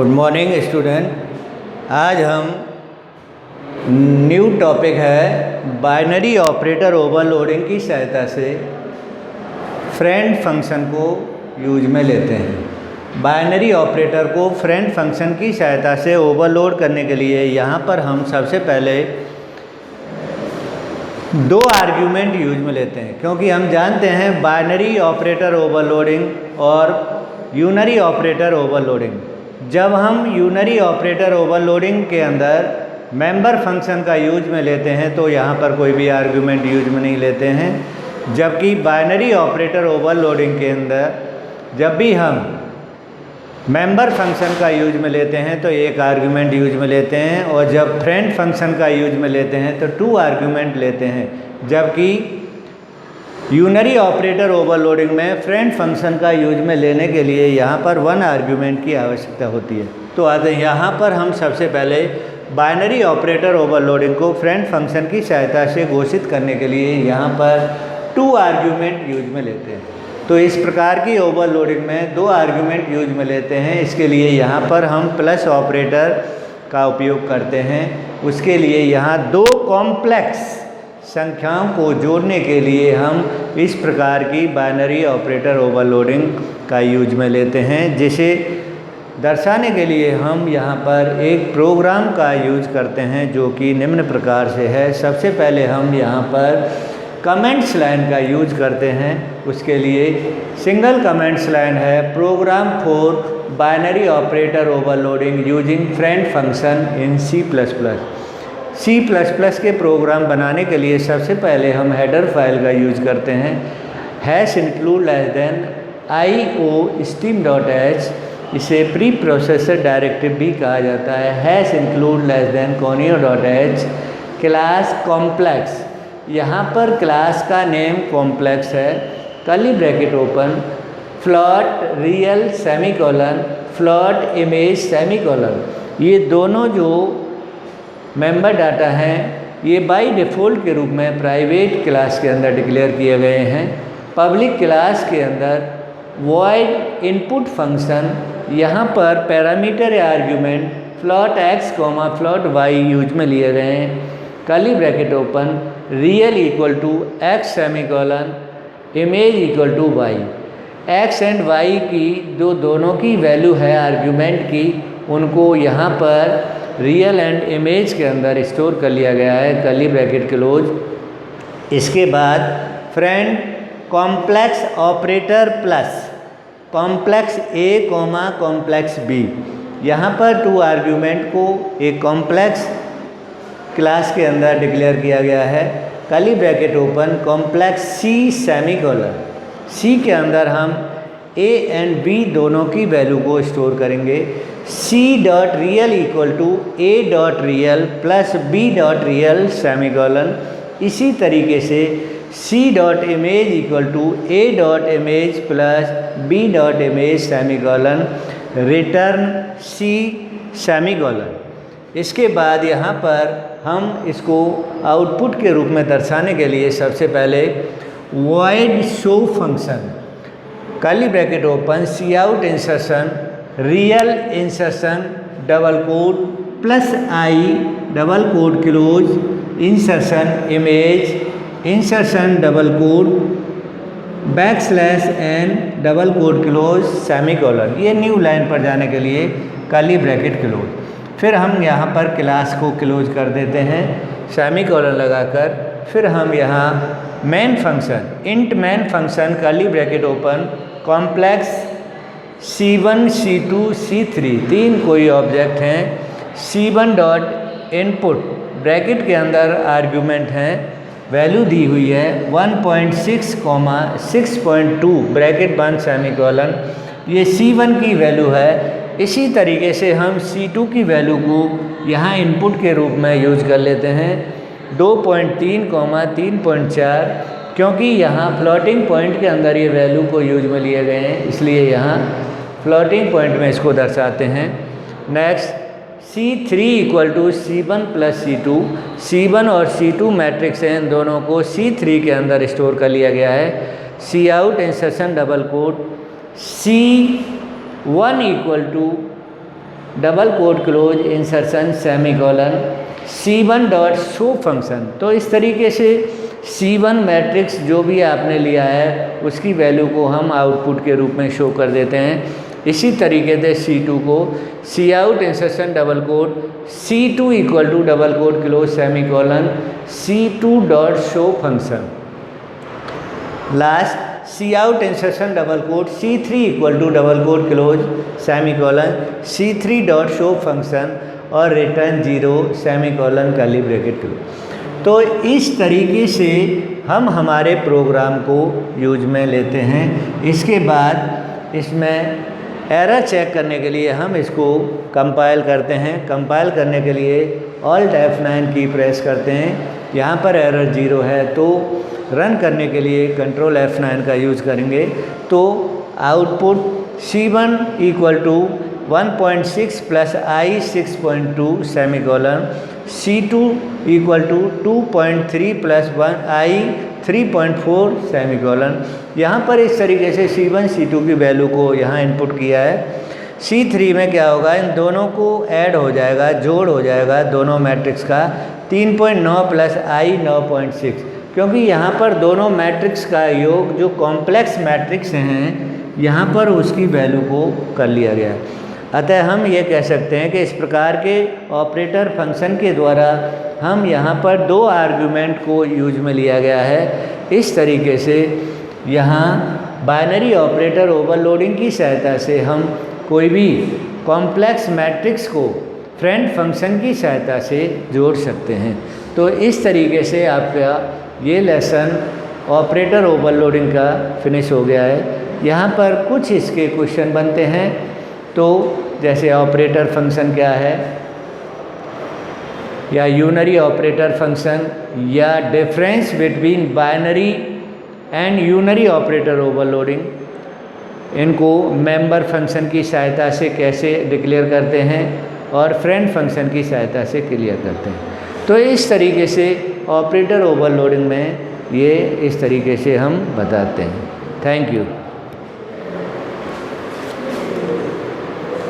Good morning student. आज हम new topic है बाइनरी ऑपरेटर ओवरलोडिंग की सहायता से फ्रेंड फंक्शन को यूज में लेते हैं। बाइनरी ऑपरेटर को फ्रेंड फंक्शन की सहायता से ओवरलोड करने के लिए यहाँ पर हम सबसे पहले दो आर्ग्यूमेंट यूज में लेते हैं, क्योंकि हम जानते हैं बाइनरी ऑपरेटर ओवरलोडिंग और यूनरी ऑपरेटर ओवरलोडिंग। जब हम यूनरी ऑपरेटर ओवरलोडिंग के अंदर मेंबर फंक्शन का यूज में लेते हैं तो यहाँ पर कोई भी आर्ग्यूमेंट यूज में नहीं लेते हैं, जबकि बाइनरी ऑपरेटर ओवरलोडिंग के अंदर जब भी हम मेंबर फंक्शन का यूज में लेते हैं तो एक आर्ग्यूमेंट यूज में लेते हैं, और जब फ्रेंड फंक्शन का यूज में लेते हैं तो टू आर्ग्यूमेंट लेते हैं। जबकि यूनरी ऑपरेटर ओवरलोडिंग में फ्रेंड फंक्शन का यूज में लेने के लिए यहाँ पर वन आर्ग्यूमेंट की आवश्यकता होती है। तो आते हैं यहाँ पर हम सबसे पहले बाइनरी ऑपरेटर ओवरलोडिंग को फ्रेंड फंक्शन की सहायता से घोषित करने के लिए यहाँ पर टू आर्ग्यूमेंट यूज में लेते हैं। तो इस प्रकार की ओवरलोडिंग में दो आर्ग्यूमेंट यूज में लेते हैं। इसके लिए यहाँ पर हम प्लस ऑपरेटर का उपयोग करते हैं। उसके लिए यहाँ दो कॉम्प्लेक्स संख्याओं को जोड़ने के लिए हम इस प्रकार की बाइनरी ऑपरेटर ओवरलोडिंग का यूज में लेते हैं, जिसे दर्शाने के लिए हम यहाँ पर एक प्रोग्राम का यूज करते हैं जो कि निम्न प्रकार से है। सबसे पहले हम यहाँ पर कमेंट्स लाइन का यूज करते हैं। उसके लिए सिंगल कमेंट्स लाइन है program for binary operator overloading using friend function in C++ के प्रोग्राम बनाने के लिए सबसे पहले हम हेडर फाइल का यूज करते हैं। #include इसे प्री प्रोसेसर डायरेक्टिव भी कहा जाता है। #include क्लास कॉम्प्लेक्स, यहाँ पर क्लास का नेम कॉम्प्लेक्स है। Curly bracket open, float real semicolon, float image semicolon. ये दोनों जो मेंबर डाटा हैं ये बाय डिफ़ॉल्ट के रूप में प्राइवेट क्लास के अंदर डिक्लेयर किए गए हैं। पब्लिक क्लास के अंदर वॉइड इनपुट फंक्शन, यहाँ पर पैरामीटर या argument float x, float y use में लिए गए हैं। Curly bracket open, real equal to x semicolon, image equal to y। x and y की जो दोनों की वैल्यू है आर्ग्यूमेंट की, उनको यहाँ पर रियल एंड इमेज के अंदर स्टोर कर लिया गया है। Curly bracket close. इसके बाद friend complex operator plus complex A, complex B। यहाँ पर टू आर्ग्यूमेंट को एक कॉम्प्लेक्स क्लास के अंदर डिक्लेयर किया गया है। Curly bracket open, complex C semicolon. C के अंदर हम A एंड B दोनों की वैल्यू को स्टोर करेंगे। C.real equal to A.real plus B.real semicolon. इसी तरीके से C.image equal to A.image plus B.image semicolon, return C semicolon. इसके बाद यहाँ पर हम इसको आउटपुट के रूप में दर्शाने के लिए सबसे पहले void show function, curly bracket open, cout insertion, real insertion double code plus I double quote close, insertion image insertion double code \n double quote close semicolon. ये न्यू लाइन पर जाने के लिए कर्ली ब्रैकेट क्लोज। फिर हम यहाँ पर class को क्लोज कर देते हैं सेमीकोलन लगाकर। फिर हम यहाँ main function int main function, curly bracket open, complex C1 C2 C3 तीन कोई ऑब्जेक्ट हैं। C1 डॉट इनपुट ब्रैकेट के अंदर आर्ग्यूमेंट हैं, वैल्यू दी हुई है 1.6, 6.2 ब्रैकेट बंद सेमीकोलन। ये C1 की वैल्यू है। इसी तरीके से हम C2 की वैल्यू को यहाँ इनपुट के रूप में यूज कर लेते हैं 2.3, 3.4, क्योंकि यहाँ फ्लोटिंग पॉइंट के अंदर ये वैल्यू को यूज में लिए गए हैं, इसलिए यहाँ फ्लोटिंग पॉइंट में इसको दर्शाते हैं। Next C3 equal to C1 plus C2। C1 और C2 मैट्रिक्स हैं, इन दोनों को C3 के अंदर स्टोर कर लिया गया है। cout insertion double quote C1 equal to double quote close insertion semicolon C1 dot show function. तो इस तरीके से C1 मैट्रिक्स जो भी आपने लिया है उसकी वैल्यू को हम आउटपुट के रूप में शो कर देते हैं। इसी तरीके से C2 को cout insertion double quote C2 equal to double quote close semicolon C2 dot show function. Last cout insertion double quote C3 equal to double quote close semicolon C3 dot show function और return 0 semicolon curly bracket close. तो इस तरीके से हम हमारे programme को use में लेते हैं। इसके बाद इसमें एरर चेक करने के लिए हम इसको कंपाइल करते हैं। कंपाइल करने के लिए ऑल्ट F9 की प्रेस करते हैं। यहाँ पर एरर 0 है तो रन करने के लिए कंट्रोल F9 का यूज़ करेंगे। तो output C1 equal to 1.6 plus I 6.2 semicolon C2 equal to 2.3 plus 1I 3.4 semicolon. यहाँ पर इस तरीके से C1 C2 की वैल्यू को यहाँ इनपुट किया है। C3 में क्या होगा, इन दोनों को ऐड हो जाएगा, जोड़ हो जाएगा दोनों मैट्रिक्स का 3.9 प्लस I 9.6, क्योंकि यहाँ पर दोनों मैट्रिक्स का योग जो कॉम्प्लेक्स मैट्रिक्स हैं यहाँ पर उसकी वैल्यू को कर लिया गया। अतः हम ये कह सकते हैं कि इस प्रकार के ऑपरेटर फंक्शन के द्वारा हम यहाँ पर दो आर्गुमेंट को यूज में लिया गया है। इस तरीके से यहाँ बाइनरी ऑपरेटर ओवरलोडिंग की सहायता से हम कोई भी कॉम्प्लेक्स मैट्रिक्स को फ्रेंड फंक्शन की सहायता से जोड़ सकते हैं। तो इस तरीके से आपका ये लेसन ऑपरेटर ओवरलोडिंग का फिनिश हो गया है। यहाँ पर कुछ इसके क्वेश्चन बनते हैं। तो जैसे ऑपरेटर फंक्शन क्या है, या यूनरी ऑपरेटर फंक्शन, या difference between binary and unary operator overloading, इनको मेंबर फंक्शन की सहायता से कैसे डिक्लेयर करते हैं और फ्रेंड फंक्शन की सहायता से क्लियर करते हैं। तो इस तरीके से ऑपरेटर ओवरलोडिंग में ये इस तरीके से हम बताते हैं। Thank you.